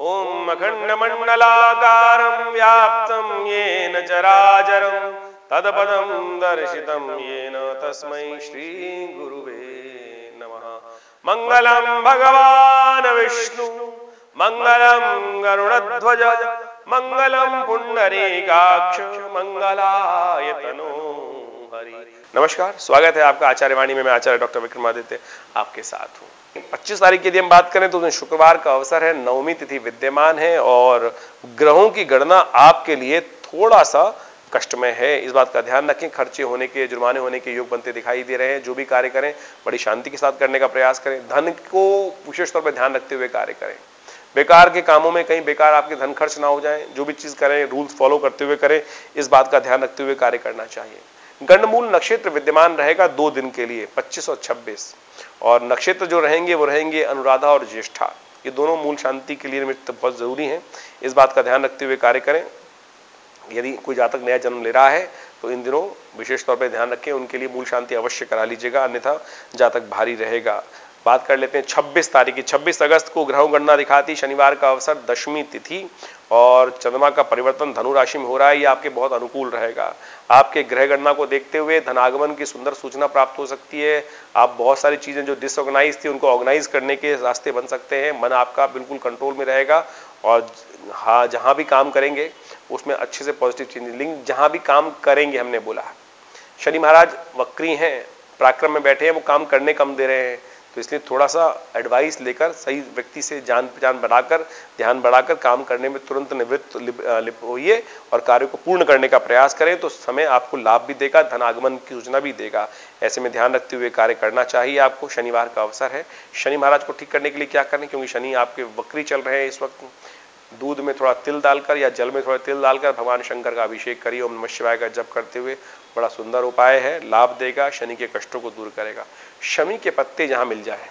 ओम अखंडमंडलाकारं व्याप्तं येन चराचरं तत्पदं दर्शितं येन तस्मै श्री गुरुवे नमः। मंगलम भगवान विष्णु मंगलम गरुड़ध्वज मंगलम पुंडरीकाक्ष मंगलायतनो हरि। नमस्कार, स्वागत है आपका आचार्य वाणी में। मैं आचार्य डॉक्टर विक्रमादित्य आपके साथ हूँ। 25 तारीख की यदि हम बात करें तो उस दिन शुक्रवार का अवसर है, नवमी तिथि विद्यमान है और ग्रहों की गणना आपके लिए थोड़ा सा कष्टमय है। इस बात का ध्यान रखें। खर्चे होने के, जुर्माने होने के योग बनते दिखाई दे रहे हैं। जो भी कार्य करें बड़ी शांति के साथ करने का प्रयास करें। धन को विशेष तौर पर ध्यान रखते हुए कार्य करें। बेकार के कामों में कहीं बेकार आपके धन खर्च ना हो जाए। जो भी चीज करें रूल्स फॉलो करते हुए करें, इस बात का ध्यान रखते हुए कार्य करना चाहिए। गंडमूल नक्षत्र विद्यमान रहेगा 2 दिन के लिए, 25 और 26, और नक्षत्र जो रहेंगे वो रहेंगे अनुराधा और ज्येष्ठा। ये दोनों मूल शांति के लिए निमित्त बहुत जरूरी हैं। इस बात का ध्यान रखते हुए कार्य करें। यदि कोई जातक नया जन्म ले रहा है तो इन दिनों विशेष तौर पर ध्यान रखें, उनके लिए मूल शांति अवश्य करा लीजिएगा, अन्यथा जातक भारी रहेगा। बात कर लेते हैं 26 तारीख की। 26 अगस्त को ग्रहों गणना दिखाती, शनिवार का अवसर, दशमी तिथि और चंद्रमा का परिवर्तन धनु राशि में हो रहा है। ये आपके बहुत अनुकूल रहेगा। आपके ग्रह गणना को देखते हुए धनागमन की सुंदर सूचना प्राप्त हो सकती है। आप बहुत सारी चीजें जो डिसऑर्गेनाइज थी उनको ऑर्गेनाइज करने के रास्ते बन सकते हैं। मन आपका बिल्कुल कंट्रोल में रहेगा और हाँ, जहां भी काम करेंगे उसमें अच्छे से पॉजिटिव चेंज। लिंक जहां भी काम करेंगे, हमने बोला शनि महाराज वक्री हैं, पराक्रम में बैठे हैं, वो काम करने कम दे रहे हैं, तो इसलिए थोड़ा सा एडवाइस लेकर सही व्यक्ति से जान पहचान बढ़ाकर, ध्यान बढ़ाकर काम करने में तुरंत निवृत्त होइए और कार्य को पूर्ण करने का प्रयास करें, तो समय आपको लाभ भी देगा, धन आगमन की सूचना भी देगा। ऐसे में ध्यान रखते हुए कार्य करना चाहिए आपको। शनिवार का अवसर है। शनि महाराज को ठीक करने के लिए क्या करें, क्योंकि शनि आपके वक्री चल रहे हैं इस वक्त, दूध में थोड़ा तिल डालकर या जल में थोड़ा तिल डालकर भगवान शंकर का अभिषेक करिए। ओम नमः शिवाय का जप करते हुए, बड़ा सुंदर उपाय है, लाभ देगा, शनि के कष्टों को दूर करेगा। शमी के पत्ते जहां मिल जाए,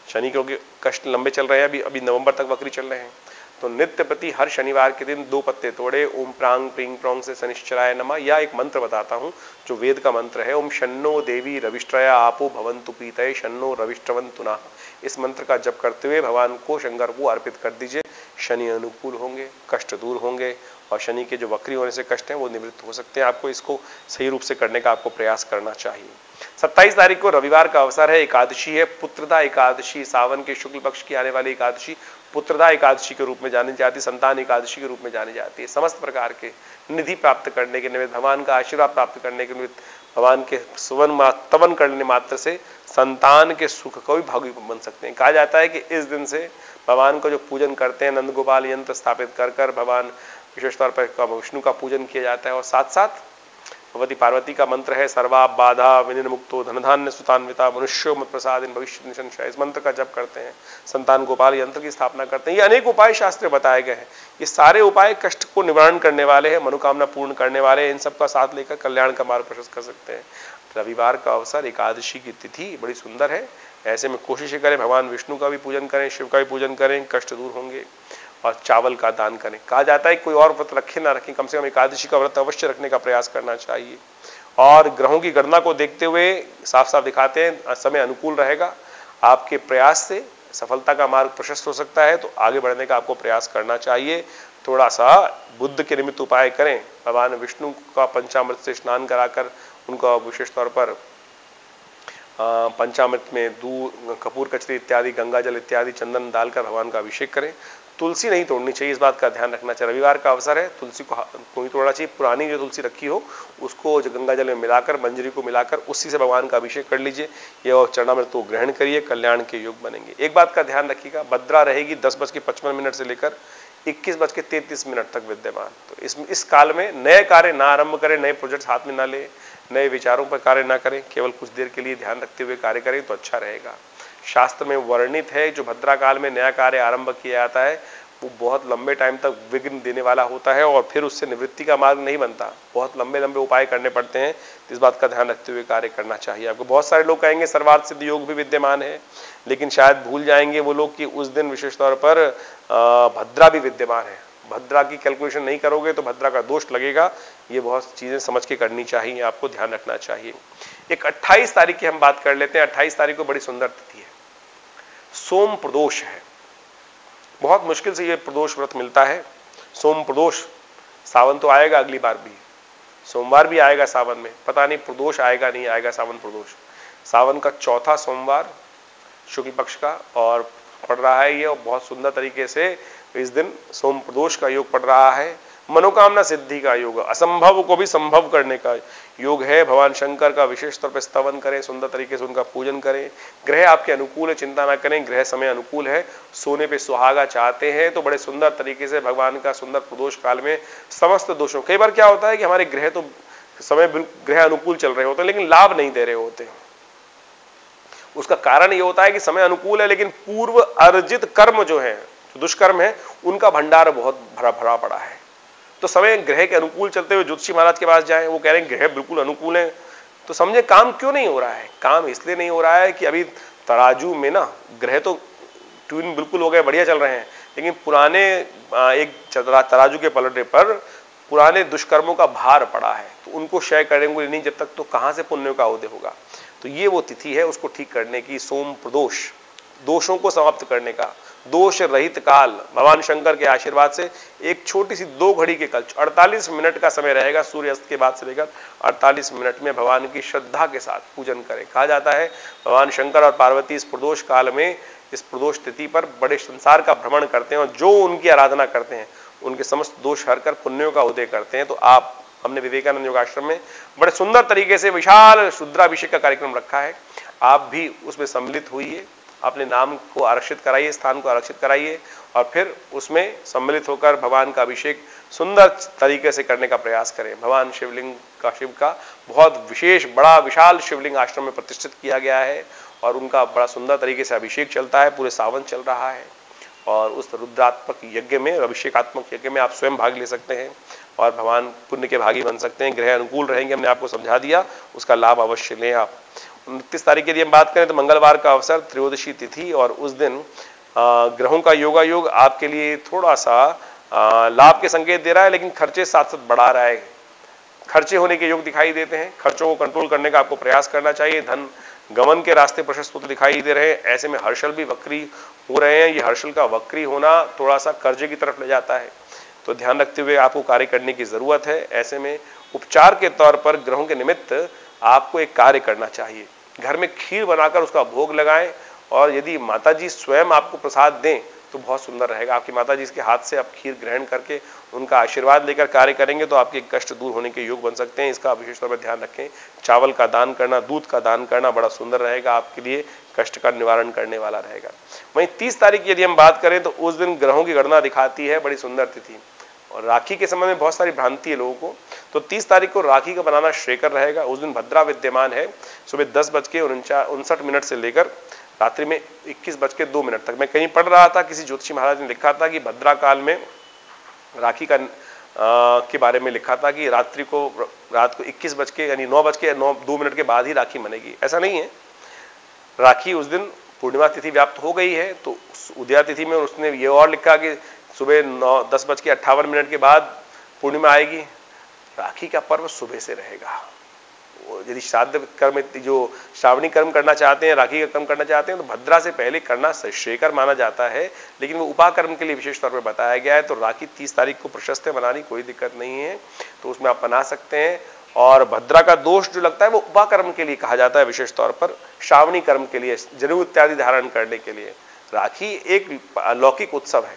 शनि क्योंकि कष्ट लंबे चल रहे हैं, अभी नवंबर तक वक्री चल रहे हैं, तो नित्य प्रति हर शनिवार के दिन 2 पत्ते तोड़े, ओम प्रांग प्रींग प्रोंग से शनिश्चराय नमः, या एक मंत्र बताता हूं जो वेद का मंत्र है, ओम शन्नो देवी रविष्ट्रया आपो भवन्तु पीतये शन्नो रविष्ट्रवन्तु नः। इस मंत्र का जप करते हुए भगवान को, शंकर को अर्पित कर दीजिए। शनि अनुकूल होंगे, कष्ट दूर होंगे और शनि के जो वक्री होने से कष्ट हैं वो निवृत्त हो सकते हैं। आपको इसको सही रूप से करने का आपको प्रयास करना चाहिए। 27 तारीख को रविवार का अवसर है, एकादशी है, पुत्रदा एकादशी, सावन के शुक्ल पक्ष की आने वाली एकादशी पुत्रदा एकादशी के रूप में जानी जाती है, संतान एकादशी के रूप में जानी जाती है। समस्त प्रकार के निधि प्राप्त करने के निमित्त, भगवान का आशीर्वाद प्राप्त करने के निमित्त, भगवान के तवन करने मात्र से संतान के सुख को भी भागी बन सकते हैं। कहा जाता है कि इस दिन से भगवान का जो पूजन करते हैं, नंद गोपाल यंत्र स्थापित कर कर भगवान विशेष तौर पर विष्णु का पूजन किया जाता है, और साथ साथ भगवती पार्वती का मंत्र है, सर्वा बाधा विनिर्मुक्तो धनधान्य सुतान्विता मनुष्यो मत प्रसादिन भविष्य निशंशय। इस मंत्र का जप करते हैं, संतान गोपाल यंत्र की स्थापना करते हैं। ये अनेक उपाय शास्त्र बताए गए हैं। ये सारे उपाय कष्ट को निवारण करने वाले हैं, मनोकामना पूर्ण करने वाले हैं। इन सबका साथ लेकर कल्याण का मार्ग प्रशस्त कर सकते हैं। रविवार का अवसर, एकादशी की तिथि बड़ी सुंदर है। ऐसे में कोशिश करें भगवान विष्णु का भी पूजन करें, शिव का भी पूजन करें, कष्ट दूर होंगे, और चावल का दान करें। कहा जाता है कोई और व्रत रखे ना रखें, कम से कम एकादशी का व्रत अवश्य रखने का प्रयास करना चाहिए। और ग्रहों की गणना को देखते हुए साफ साफ दिखाते हैं समय अनुकूल रहेगा। आपके प्रयास से सफलता का मार्ग प्रशस्त हो सकता है, तो आगे बढ़ने का आपको प्रयास करना चाहिए। थोड़ा सा बुद्ध के निमित्त उपाय करें, भगवान विष्णु का पंचामृत से स्नान कराकर उनका विशेष तौर पर पंचामृत में दूध, कपूर कचरी इत्यादि, गंगा जल इत्यादि, चंदन डालकर भगवान का अभिषेक करें। तुलसी नहीं तोड़नी चाहिए, इस बात का ध्यान रखना चाहिए। रविवार का अवसर है, तुलसी को नहीं तोड़ना चाहिए। पुरानी जो तुलसी रखी हो उसको गंगा जल में मिलाकर, मंजरी को मिलाकर उसी से भगवान का अभिषेक कर लीजिए। ये चरणामृत को ग्रहण करिए, कल्याण के योग बनेंगे। एक बात का ध्यान रखिएगा, भद्रा रहेगी 10:55 से लेकर 21:33 तक विद्यमान। तो इस काल में नए कार्य ना आरंभ करें, नए प्रोजेक्ट हाथ में ना ले, नए विचारों पर कार्य ना करें, केवल कुछ देर के लिए ध्यान रखते हुए कार्य करें तो अच्छा रहेगा। शास्त्र में वर्णित है, जो भद्रा काल में नया कार्य आरंभ किया जाता है वो बहुत लंबे टाइम तक विघ्न देने वाला होता है और फिर उससे निवृत्ति का मार्ग नहीं बनता, बहुत लंबे लंबे उपाय करने पड़ते हैं। इस बात का ध्यान रखते हुए कार्य करना चाहिए आपको। बहुत सारे लोग कहेंगे सर्वार्थ सिद्ध योग भी विद्यमान है, लेकिन शायद भूल जाएंगे वो लोग कि उस दिन विशेष तौर पर भद्रा भी विद्यमान है। भद्रा की कैलकुलेशन नहीं करोगे तो भद्रा का दोष लगेगा। ये बहुत चीजें समझ के करनी चाहिए, आपको ध्यान रखना चाहिए। एक 28 तारीख की हम बात कर लेते हैं। 28 तारीख को बड़ी सुंदर तिथि है, सोम प्रदोष है। बहुत मुश्किल से ये प्रदोष व्रत मिलता है। सोम प्रदोष, सावन तो आएगा अगली बार भी, सोमवार भी आएगा सावन में, पता नहीं प्रदोष आएगा नहीं आएगा सावन प्रदोष। सावन का चौथा सोमवार शुक्ल पक्ष का और पड़ रहा है ये, और बहुत सुंदर तरीके से इस दिन सोम प्रदोष का योग पड़ रहा है। मनोकामना सिद्धि का योग, असंभव को भी संभव करने का योग है। भगवान शंकर का विशेष तौर पर स्तवन करें, सुंदर तरीके से उनका पूजन करें। ग्रह आपके अनुकूल है, चिंता ना करें, ग्रह समय अनुकूल है। सोने पे सुहागा चाहते हैं तो बड़े सुंदर तरीके से भगवान का सुंदर प्रदोष काल में समस्त दोषों, कई बार क्या होता है कि हमारे ग्रह तो समय ग्रह अनुकूल चल रहे होते हैं लेकिन लाभ नहीं दे रहे होते। उसका कारण ये होता है कि समय अनुकूल है लेकिन पूर्व अर्जित कर्म जो है, जो दुष्कर्म है, उनका भंडार बहुत भरा भरा पड़ा है। तो समय ग्रह के अनुकूल चलते हुए ज्योतिषी महाराज के पास जाएं, वो कह रहे हैं ग्रह बिल्कुल अनुकूल है, तो समझे काम क्यों नहीं हो रहा है। काम इसलिए नहीं हो रहा है कि अभी तराजू में ना ग्रह तो ट्विन बिल्कुल हो गए, बढ़िया चल रहे हैं, लेकिन पुराने एक तराजू के पलटे पर पुराने दुष्कर्मों का भार पड़ा है, तो उनको क्षय करेंगे नहीं जब तक, तो कहां से पुण्य का उदय होगा। तो ये वो तिथि है उसको ठीक करने की, सोम प्रदोष, दोषों को समाप्त करने का, दोष रहित काल। भगवान शंकर के आशीर्वाद से एक छोटी सी 2 घड़ी के कल्प 48 मिनट का समय रहेगा, सूर्यास्त के बाद से लेकर 48 मिनट में भगवान की श्रद्धा के साथ पूजन करें। कहा जाता है भगवान शंकर और पार्वती इस प्रदोष काल में, इस प्रदोष तिथि पर बड़े संसार का भ्रमण करते हैं और जो उनकी आराधना करते हैं उनके समस्त दोष हरकर पुण्यों का उदय करते हैं। तो आप, हमने विवेकानंद योगाश्रम में बड़े सुंदर तरीके से विशाल रुद्राभिषेक का कार्यक्रम रखा है, आप भी उसमें सम्मिलित होइए, अपने नाम को आरक्षित कराइए, स्थान को आरक्षित कराइए और फिर उसमें सम्मिलित होकर भगवान का अभिषेक सुंदर तरीके से करने का प्रयास करें। भगवान शिवलिंग का, शिव का बहुत विशेष बड़ा विशाल शिवलिंग आश्रम में प्रतिष्ठित किया गया है और उनका बड़ा सुंदर तरीके से अभिषेक चलता है, पूरे सावन चल रहा है। और उस रुद्रात्मक यज्ञ में, अभिषेकात्मक यज्ञ में आप स्वयं भाग ले सकते हैं और भगवान पुण्य के भागी बन सकते हैं। ग्रह अनुकूल रहेंगे, हमने आपको समझा दिया, उसका लाभ अवश्य लें आप। 29 तारीख की यदि हम बात करें तो मंगलवार का अवसर, त्रयोदशी तिथि, और उस दिन ग्रहों का योगा योग आपके लिए थोड़ा सा लाभ के संकेत दे रहा है, लेकिन खर्चे साथ साथ बढ़ा रहा है। खर्चे होने के योग दिखाई देते हैं, खर्चों को कंट्रोल करने का आपको प्रयास करना चाहिए। धन गमन के रास्ते प्रशस्त होते दिखाई दे रहे हैं, ऐसे में हर्षल भी वक्री हो रहे हैं। ये हर्षल का वक्री होना थोड़ा सा कर्जे की तरफ ले जाता है, तो ध्यान रखते हुए आपको कार्य करने की जरूरत है। ऐसे में उपचार के तौर पर ग्रहों के निमित्त आपको एक कार्य करना चाहिए, घर में खीर बनाकर उसका भोग लगाएं और यदि माताजी स्वयं आपको प्रसाद दें तो बहुत सुंदर रहेगा। आपकी माताजी के हाथ से आप खीर ग्रहण करके उनका आशीर्वाद लेकर कार्य करेंगे तो आपके कष्ट दूर होने के योग बन सकते हैं। इसका विशेष तौर पर ध्यान रखें। चावल का दान करना, दूध का दान करना बड़ा सुंदर रहेगा, आपके लिए कष्ट का निवारण करने वाला रहेगा। वहीं 30 तारीख यदि हम बात करें तो उस दिन ग्रहों की गणना दिखाती है बड़ी सुंदर तिथि, और राखी के संबंध में बहुत सारी भ्रांति है लोगों को। तो 30 तारीख को राखी का बनाना श्रेयकर रहेगा। उस दिन भद्रा विद्यमान है, सुबह 10:59 से लेकर रात्रि में 21:02 तक। मैं कहीं पढ़ रहा था, किसी ज्योतिषी महाराज ने लिखा था कि भद्रा काल में राखी का के बारे में लिखा था कि रात को 21 यानी 9:02 के बाद ही राखी बनेगी। ऐसा नहीं है, राखी उस दिन पूर्णिमा तिथि व्याप्त हो गई है, तो उदया तिथि में उसने ये और लिखा कि सुबह 10:58 के बाद पूर्णिमा आएगी। राखी का पर्व सुबह से रहेगा। यदि श्राद्ध कर्म, जो श्रावणी कर्म करना चाहते हैं, राखी का कर्म करना चाहते हैं, तो भद्रा से पहले करना श्रेयकर माना जाता है, लेकिन वो उपाकर्म के लिए विशेष तौर पर बताया गया है। तो राखी 30 तारीख को प्रशस्त है, बनानी कोई दिक्कत नहीं है, तो उसमें आप बना सकते हैं। और भद्रा का दोष जो लगता है वो उपाकर्म के लिए कहा जाता है, विशेष तौर पर श्रावणी कर्म के लिए, जनेऊ इत्यादि धारण करने के लिए। राखी एक अलौकिक उत्सव है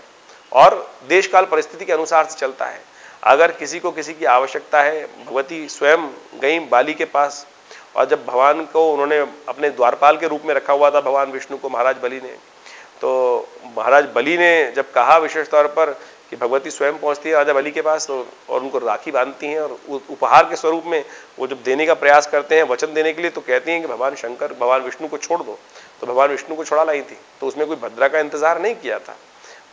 और देश काल परिस्थिति के अनुसार से चलता है। अगर किसी को किसी की आवश्यकता है, भगवती स्वयं गई बाली के पास, और जब भगवान को उन्होंने अपने द्वारपाल के रूप में रखा हुआ था, भगवान विष्णु को महाराज बलि ने, तो महाराज बलि ने जब कहा विशेष तौर पर कि भगवती स्वयं पहुंचती है राजा बलि के पास, तो और उनको राखी बांधती हैं और उपहार के स्वरूप में वो जब देने का प्रयास करते हैं वचन देने के लिए, तो कहती हैं कि भगवान शंकर, भगवान विष्णु को छोड़ दो, तो भगवान विष्णु को छोड़ा लाई थी। तो उसमें कोई भद्रा का इंतजार नहीं किया था,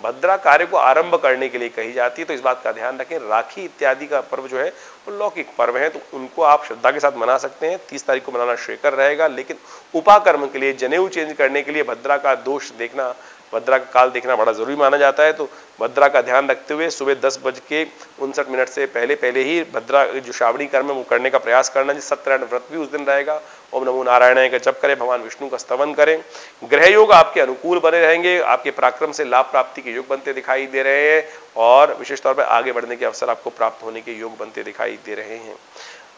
भद्रा कार्य को आरंभ करने के लिए कही जाती है। तो इस बात का ध्यान रखें। राखी इत्यादि का पर्व जो है वो लौकिक पर्व है, तो उनको आप श्रद्धा के साथ मना सकते हैं। 30 तारीख को मनाना श्रेयकर रहेगा, लेकिन उपाकर्म के लिए, जनेऊ चेंज करने के लिए भद्रा का दोष देखना, भद्रा का काल देखना बड़ा जरूरी माना जाता है। तो भद्रा का ध्यान रखते हुए सुबह 10:59 से पहले ही भद्रा जो श्रावणी कर्म है वो करने का प्रयास करना। सत्यनारायण व्रत भी उस दिन रहेगा। ओम नमो नारायणाय का जप करें, भगवान विष्णु का स्तवन करें। ग्रह योग आपके अनुकूल बने रहेंगे, आपके पराक्रम से लाभ प्राप्ति के योग बनते दिखाई दे रहे हैं और विशेष तौर पर आगे बढ़ने के अवसर आपको प्राप्त होने के योग बनते दिखाई दे रहे हैं।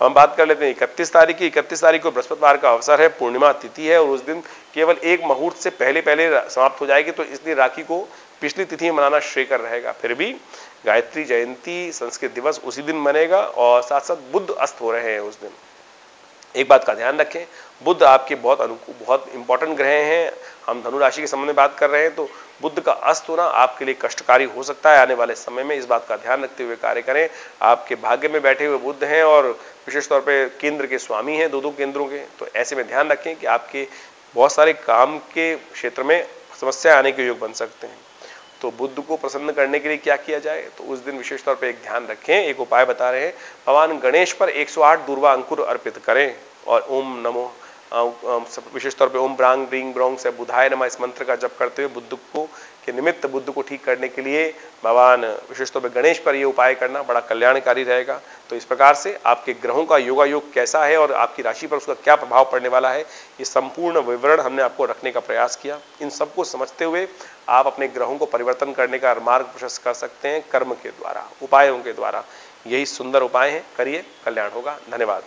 हम बात कर लेते हैं 31 तारीख की। 31 तारीख को बृहस्पतिवार का अवसर है, पूर्णिमा तिथि है और उस दिन केवल एक मुहूर्त से पहले समाप्त हो जाएगी, तो इसलिए राखी को पिछली तिथि में मनाना श्रेयकर रहेगा। फिर भी गायत्री जयंती संस्कृत दिवस उसी दिन मनेगा और साथ साथ बुध अस्त हो रहे हैं उस दिन। एक बात का ध्यान रखें, बुध आपके बहुत इंपॉर्टेंट ग्रह हैं। हम धनु राशि के संबंध में बात कर रहे हैं, तो बुध का अस्त होना आपके लिए कष्टकारी हो सकता है आने वाले समय में। इस बात का ध्यान रखते हुए कार्य करें। आपके भाग्य में बैठे हुए बुध हैं और विशेष तौर पे केंद्र के स्वामी हैं, दो केंद्रों के, तो ऐसे में ध्यान रखें कि आपके बहुत सारे काम के क्षेत्र में समस्या आने के योग बन सकते हैं। तो बुध को प्रसन्न करने के लिए क्या किया जाए, तो उस दिन विशेष तौर पर एक ध्यान रखें, एक उपाय बता रहे हैं। भगवान गणेश पर 108 दूर्वा अंकुर अर्पित करें और ओम नमो विशेष तौर पे ओम ब्रांग ब्रींग ब्रोंग से बुधाय नमः इस मंत्र का जप करते हुए बुध को के निमित्त बुध को ठीक करने के लिए भगवान विशेष तौर पे गणेश पर यह उपाय करना बड़ा कल्याणकारी रहेगा। तो इस प्रकार से आपके ग्रहों का योगायोग कैसा है और आपकी राशि पर उसका क्या प्रभाव पड़ने वाला है, ये संपूर्ण विवरण हमने आपको रखने का प्रयास किया। इन सबको समझते हुए आप अपने ग्रहों को परिवर्तन करने का मार्ग प्रशस्त कर सकते हैं कर्म के द्वारा, उपायों के द्वारा। यही सुंदर उपाय है, करिए, कल्याण होगा। धन्यवाद।